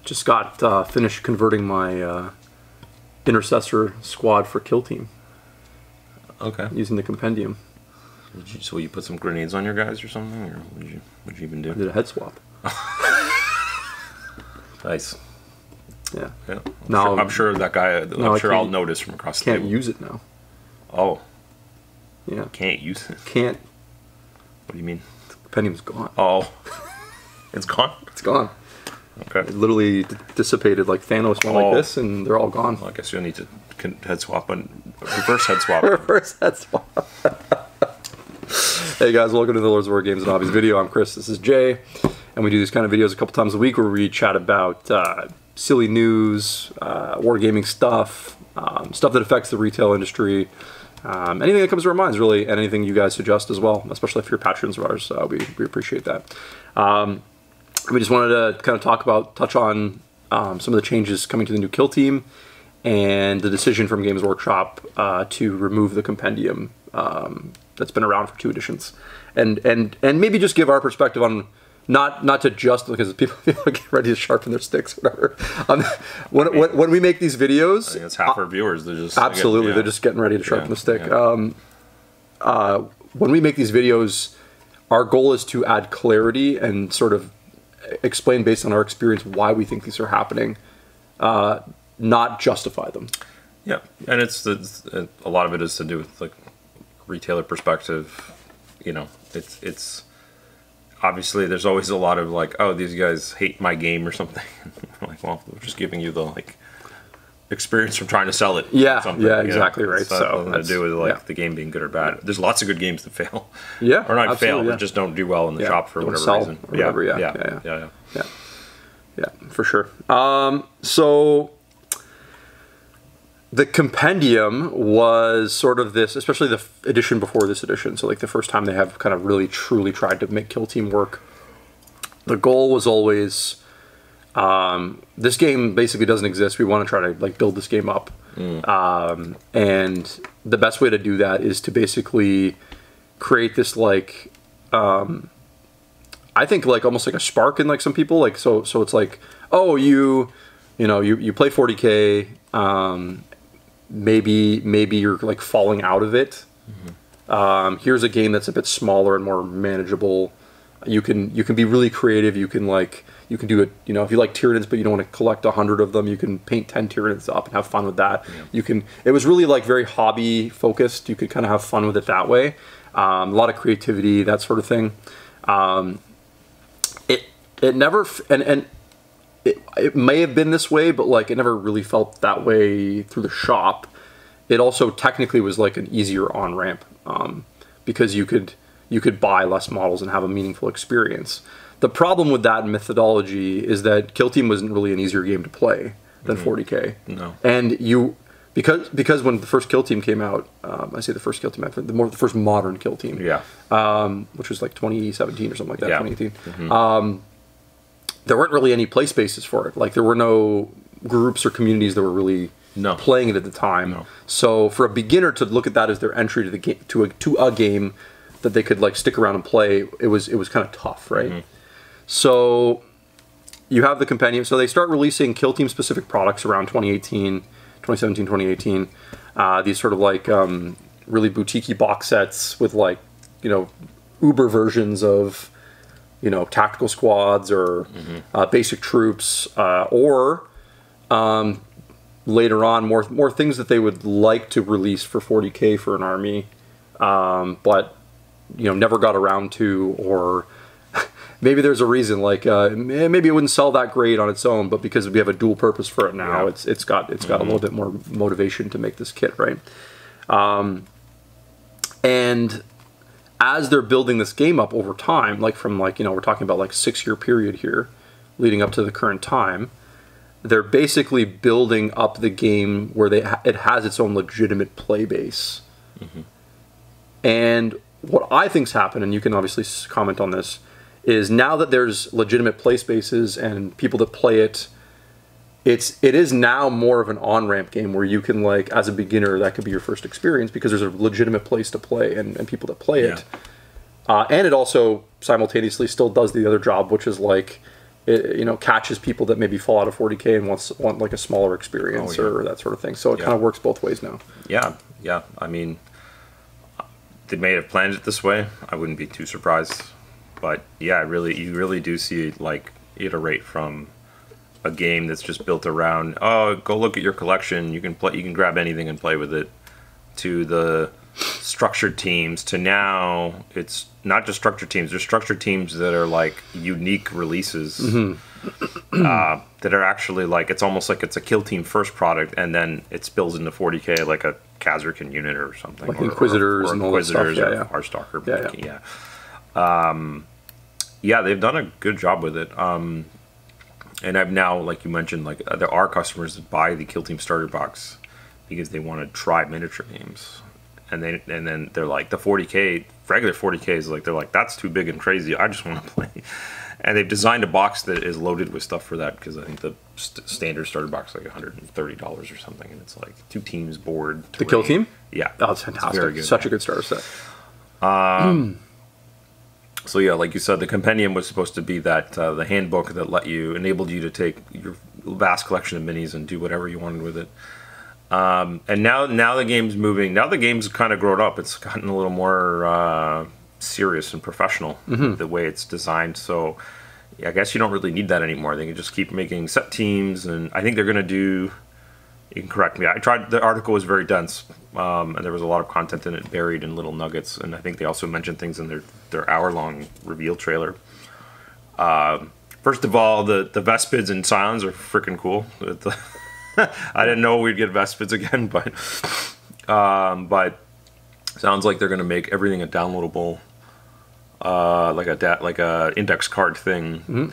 Just got finished converting my intercessor squad for kill team. Okay. Using the Compendium. So you put some grenades on your guys or something, or what'd you even do? I did a head swap. Nice. Yeah. Yeah. Now I'm sure that guy. I'm sure I'll notice from across the table. Can't use it now. Oh. Yeah. Can't use it. Can't. What do you mean? The Compendium's gone. Oh. It's gone. It's gone. Okay. It literally dissipated like Thanos went like this, and they're all gone. Well, I guess you'll need to head swap and reverse head swap. Reverse head swap. Hey guys, welcome to the Lords of War Games and Hobbies video. I'm Chris, this is Jay, and we do these kind of videos a couple times a week where we chat about silly news, wargaming stuff, stuff that affects the retail industry, anything that comes to our minds really, and anything you guys suggest as well, especially if you're patrons of ours. We appreciate that. We just wanted to kind of touch on some of the changes coming to the new kill team and the decision from Games Workshop to remove the Compendium that's been around for 2 editions, and maybe just give our perspective on not to just because people get ready to sharpen their sticks or whatever. When we make these videos, I think it's half our viewers. They're just absolutely they're just getting ready to sharpen the stick. Yeah. When we make these videos, our goal is to add clarity and sort of explain based on our experience why we think these are happening, not justify them. Yeah, and a lot of it is to do with like retailer perspective. You know, it's obviously there's always a lot of like, oh, these guys hate my game or something. Like, well, we're just giving you the like experience from trying to sell it. Yeah, yeah, exactly right. It's nothing to do with like the game being good or bad. There's lots of good games that fail. Yeah, or not fail, yeah. but just don't do well in the shop for whatever reason. Or whatever, yeah, for sure. So the Compendium was sort of this, especially the edition before this edition. So like the first time they have kind of really truly tried to make kill team work. The goal was always, this game basically doesn't exist. We want to try to like build this game up. And the best way to do that is to basically create this like, I think like almost like a spark in like some people. Like, so it's like, oh, you play 40K, maybe you're like falling out of it. Here's a game that's a bit smaller and more manageable. You can be really creative. You can do it, if you like Tyranids but you don't want to collect 100 of them, you can paint 10 Tyranids up and have fun with that. It was really like very hobby focused. You could kind of have fun with it that way. A lot of creativity, that sort of thing. It never, and it may have been this way, but like it never really felt that way through the shop. It also technically was like an easier on-ramp, because you could buy less models and have a meaningful experience. The problem with that methodology is that Kill Team wasn't really an easier game to play than 40K. No. And because when the first Kill Team came out, I say the first Kill Team, the first modern Kill Team, which was like 2017 or something like that, 2018. There weren't really any play spaces for it. Like there were no groups or communities that were really playing it at the time. So for a beginner to look at that as their entry to the game, to a game that they could like stick around and play, it was kind of tough, right? So you have the Compendium. So they start releasing Kill Team specific products around 2017, 2018. These sort of like really boutique-y box sets with like, Uber versions of, tactical squads or basic troops, or later on more things that they would like to release for 40K for an army, but never got around to, or maybe there's a reason, like maybe it wouldn't sell that great on its own, but because we have a dual purpose for it now, it's got a little bit more motivation to make this kit, right? And as they're building this game up over time, like from like, we're talking about like 6-year period here, leading up to the current time, they're basically building up the game where it has its own legitimate play base. And what I think's happened, and you can obviously comment on this, is now that there's legitimate play spaces and people that play it, it is now more of an on-ramp game where you can, like, as a beginner, that could be your first experience because there's a legitimate place to play and people that play it. And it also simultaneously still does the other job, which is, like, it, you know, catches people that maybe fall out of 40K and want like a smaller experience or that sort of thing. So it kind of works both ways now. Yeah, yeah. I mean, they may have planned it this way. I wouldn't be too surprised. But yeah, you really do see it like iterate from a game that's just built around, oh, go look at your collection. You can grab anything and play with it, to the structured teams, to now it's not just structured teams. There's structured teams that are like unique releases that are actually like, it's almost like it's a Kill Team first product, and then it spills into 40K like a Kazarkin unit or something, like Inquisitors and all that stuff. Or Heartstalker. Yeah, they've done a good job with it. And I've now, like you mentioned, like there are customers that buy the Kill Team starter box because they want to try miniature games, and then they're like, the 40K regular 40K is like, they're like, that's too big and crazy. I just want to play, and they've designed a box that is loaded with stuff for that, because I think the standard starter box is like $130 or something, and it's like 2 teams board. The Kill Team? Yeah, oh, it's fantastic. It's very good. Such a good starter set. So yeah, like you said, the Compendium was supposed to be that the handbook that enabled you to take your vast collection of minis and do whatever you wanted with it. And now the game's moving. Now the game's kind of grown up. It's gotten a little more serious and professional, the way it's designed. So yeah, I guess you don't really need that anymore. They can just keep making set teams, and I think they're going to do. You can correct me. I tried. The article was very dense, and there was a lot of content in it, buried in little nuggets. And I think they also mentioned things in their hour-long reveal trailer. First of all, the Vespids and Scions are freaking cool. I didn't know we'd get Vespids again, but sounds like they're going to make everything a downloadable, like a index card thing.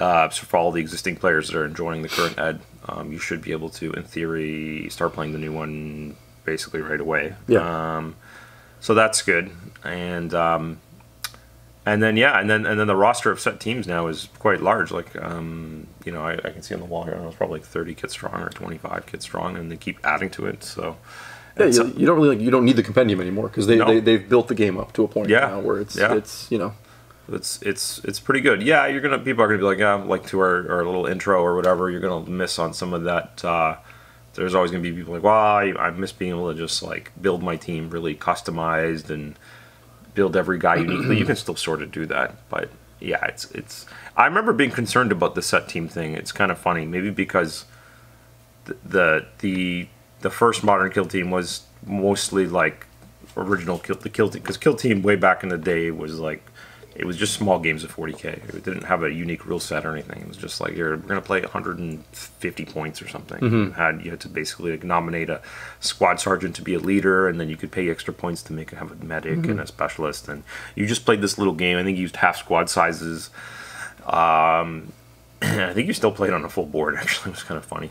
So for all the existing players that are enjoying the current ed, you should be able to, in theory, start playing the new one basically right away. Yeah. So that's good, and then the roster of set teams now is quite large. Like I can see on the wall here, I don't know, it's probably like 30 kits strong or 25 kits strong, and they keep adding to it. So yeah, you don't really you don't need the Compendium anymore, because they've built the game up to a point now where it's it's pretty good. Yeah, people are gonna be like, like to our little intro or whatever, you're gonna miss on some of that. There's always gonna be people like, well, I miss being able to just like build my team really customized and build every guy uniquely. You can still sort of do that, but yeah, it's. I remember being concerned about the set team thing. It's kind of funny, maybe because the first modern Kill Team was mostly like original Kill Team, because Kill Team way back in the day was like, it was just small games of 40K. It didn't have a unique rule set or anything. It was just like, we're going to play 150 points or something. You had to basically like nominate a squad sergeant to be a leader, and then you could pay extra points to have a medic and a specialist. And you just played this little game. I think you used half squad sizes. I think you still played on a full board, actually. It was kind of funny.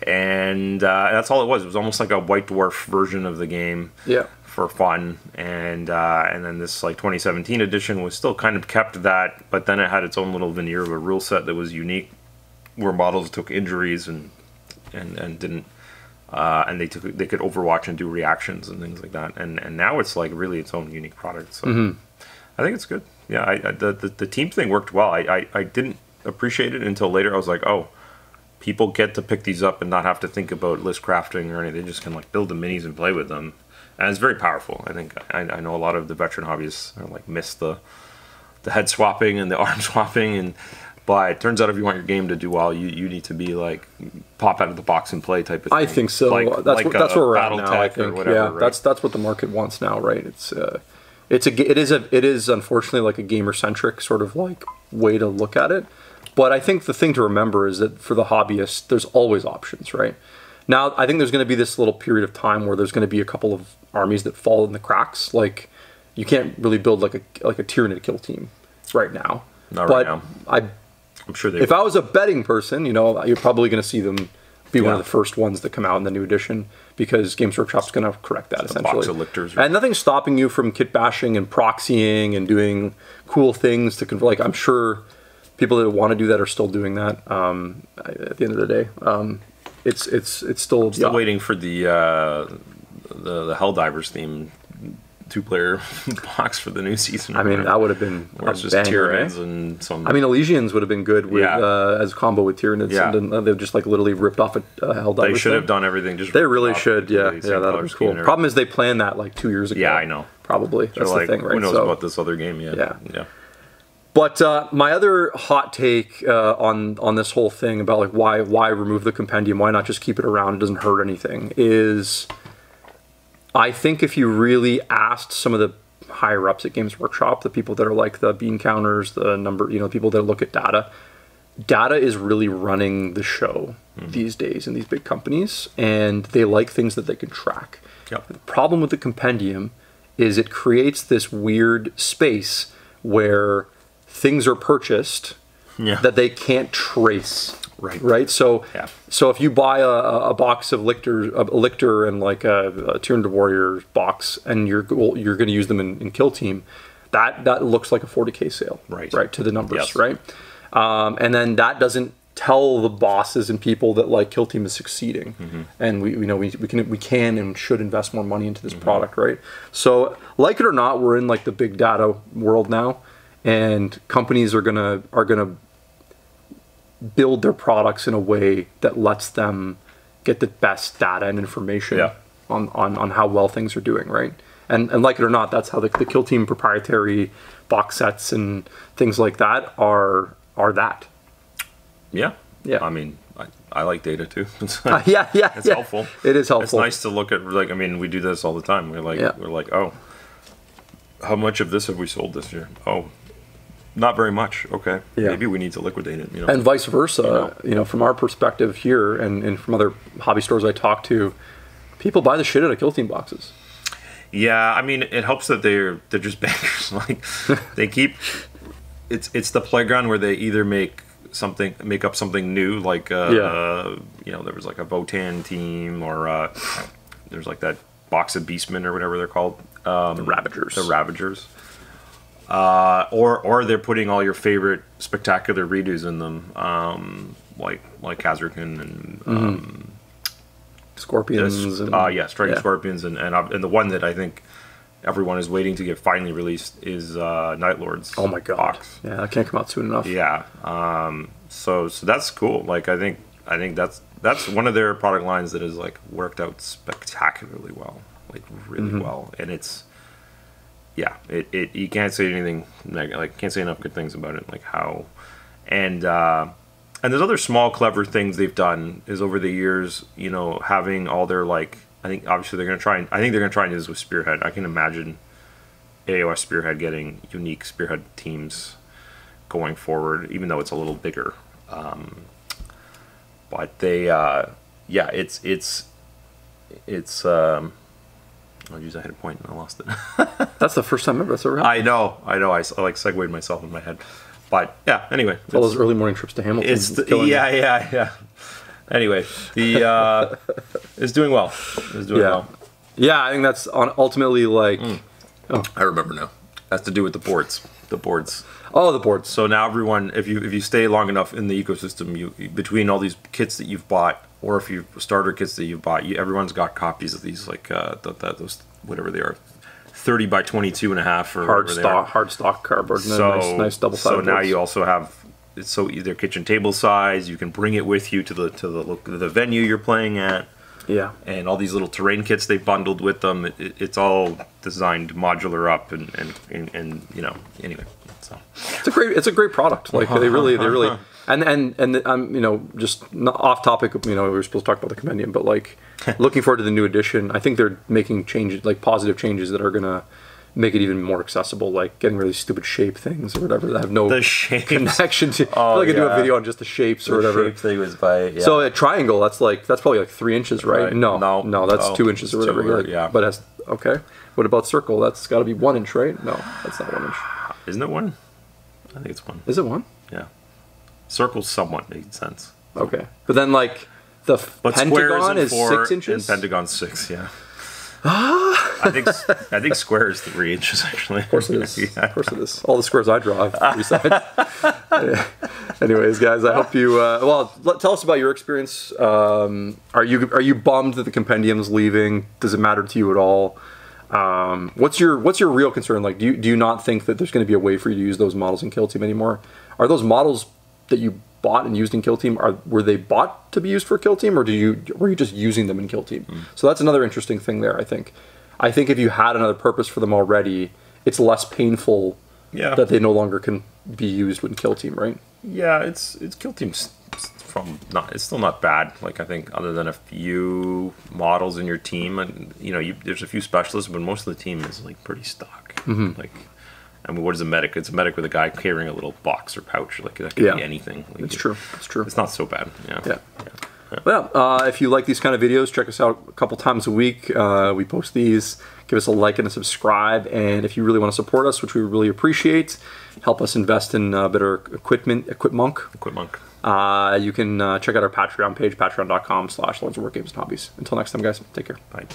And that's all it was. It was almost like a White Dwarf version of the game. Yeah. For fun, and then this like 2017 edition was still kind of kept that, but then it had its own little veneer of a rule set that was unique, where models took injuries and didn't, and they could overwatch and do reactions and things like that, and now it's like really its own unique product. So I think it's good. Yeah, the team thing worked well. I didn't appreciate it until later. I was like, oh, people get to pick these up and not have to think about list crafting or anything. They just can like build the minis and play with them. And it's very powerful. I think I know a lot of the veteran hobbyists are like miss the head swapping and the arm swapping, but it turns out if you want your game to do well, you need to be like pop out of the box and play type of thing. I think so. That's where we're at now. I think whatever, right? That's what the market wants now, right? It is unfortunately like a gamer centric sort of like way to look at it. But I think the thing to remember is that for the hobbyist, there's always options, right? Now, I think there's going to be this little period of time where there's going to be a couple of armies that fall in the cracks. Like, you can't really build like a Tyranid Kill Team right now. Not right now. I'm sure if I was a betting person, you're probably going to see them be one of the first ones that come out in the new edition, because Games Workshop's going to correct that essentially. Box of lictors, and nothing's stopping you from kit bashing and proxying and doing cool things to convert. Like, I'm sure people that want to do that are still doing that. At the end of the day. It's still waiting for the Helldivers theme 2-player box for the new season. I mean, that would have been or it's just Tyranids and some. I mean, Elysians would have been good with Yeah. as combo with Tyranids. Yeah. And then they've just like literally ripped off a Helldivers. They should have done everything. Just They really ripped off should. Yeah, the yeah, same that would color be scheme cool. and Problem is they planned that like 2 years ago. Yeah, I know. Probably that's like, the thing, right? Who knows So- about this other game? Yeah. Yeah. But my other hot take on this whole thing about like why remove the compendium, why not just keep it around? It doesn't hurt anything. Is I think if you really asked some of the higher ups at Games Workshop, the people that are like the bean counters, the number, people that look at data is really running the show these days in these big companies, and they like things that they can track. Yep. The problem with the compendium is it creates this weird space where things are purchased that they can't trace. Right. So if you buy a box of Lictor and like a Tyranid Warrior box, and you're going to use them in Kill Team, that looks like a 40K sale. Right. To the numbers. Yes. Right. And then that doesn't tell the bosses and people that like Kill Team is succeeding, and we can and should invest more money into this product. Right. So like it or not, we're in like the big data world now. And companies are gonna build their products in a way that lets them get the best data and information on how well things are doing, right? And like it or not, that's how the Kill Team proprietary box sets and things like that are that. Yeah. Yeah. I mean, I like data too. It's helpful. It is helpful. It's nice to look at, like, I mean, we do this all the time. We're like, oh, how much of this have we sold this year? Oh, not very much. Okay. Yeah. Maybe we need to liquidate it. And vice versa, from our perspective here and from other hobby stores I talk to, people buy the shit out of Kill Team boxes. Yeah, I mean, it helps that they're just bankers. Like, they keep it's the playground where they either make up something new, like there was like a Votan team, or there's like that box of Beastmen or whatever they're called, The Ravagers. Or they're putting all your favorite spectacular redos in them, like Kazrakan and Scorpions. Striking Scorpions, and the one that I think everyone is waiting to get finally released is Night Lords. Oh my god! Box. Yeah, that can't come out soon enough. Yeah, so that's cool. Like, I think that's one of their product lines that has like worked out spectacularly well, like really well, and it's. Yeah, it you can't say anything can't say enough good things about it. Like how, and there's other small clever things they've done is over the years. Having all their like, I think obviously they're gonna try and do this with Spearhead. I can imagine AOS Spearhead getting unique Spearhead teams going forward, even though it's a little bigger. But they, it's. Oh, geez, I had a point and I lost it. That's the first time ever that's ever happened. I know. I like segued myself in my head. But yeah, anyway. All those early morning trips to Hamilton. Yeah. Anyway, it's doing well. It's doing well. Yeah, I think that's ultimately like... I remember now. That's to do with the boards. Oh, the boards. So now everyone, if you stay long enough in the ecosystem, between all these kits that you've bought, or if you starter kits that you've bought, everyone's got copies of these, like those whatever they are, 30 by 22 and a half, or hard stock cardboard. So nice double sided. So now you also have either kitchen table size. You can bring it with you to the venue you're playing at. Yeah. And all these little terrain kits they bundled with them. It's all designed modular up and anyway. So it's a great product. Like they really and just off topic. We were supposed to talk about the Compendium, but like looking forward to the new edition. I think they're making changes, like positive changes that are gonna make it even more accessible, like getting really stupid shape things or whatever that have no connection to. I feel like I do a video on just the shapes or whatever. The shape thing was So a triangle, that's probably like 3 inches, right? No, that's 2 inches or whatever. But okay. What about circle? That's got to be 1 inch, right? No, that's not 1 inch. Isn't it 1? I think it's 1. Is it 1? Yeah. Circles somewhat makes sense. Okay, but then like the pentagon is 6 inches. And pentagon's 6. Yeah. I think square is 3 inches actually. Of course it is. Of course it is. All the squares I draw have 3 sides. Anyways, guys, I hope you. Tell us about your experience. Are you bummed that the Compendium's leaving? Does it matter to you at all? What's your real concern? Like, do you not think that there's going to be a way for you to use those models in Kill Team anymore? Are those models that you bought and used in Kill Team, were they bought to be used for Kill Team, or were you just using them in Kill Team? So that's another interesting thing there. I think if you had another purpose for them already, it's less painful that they no longer can be used in Kill Team, right? Yeah, it's Kill Team's it's still not bad. Like, I think other than a few models in your team, and there's a few specialists, but most of the team is like pretty stock. Like, I mean, what is a medic? It's a medic with a guy carrying a little box or pouch. Like, that could be anything. Like, it's true. It's true. It's not so bad. Yeah. Well, if you like these kind of videos, check us out a couple times a week. We post these. Give us a like and a subscribe. And if you really want to support us, which we really appreciate, help us invest in better equipment. You can check out our Patreon page, patreon.com/lordsofwarstore Until next time, guys. Take care. Bye.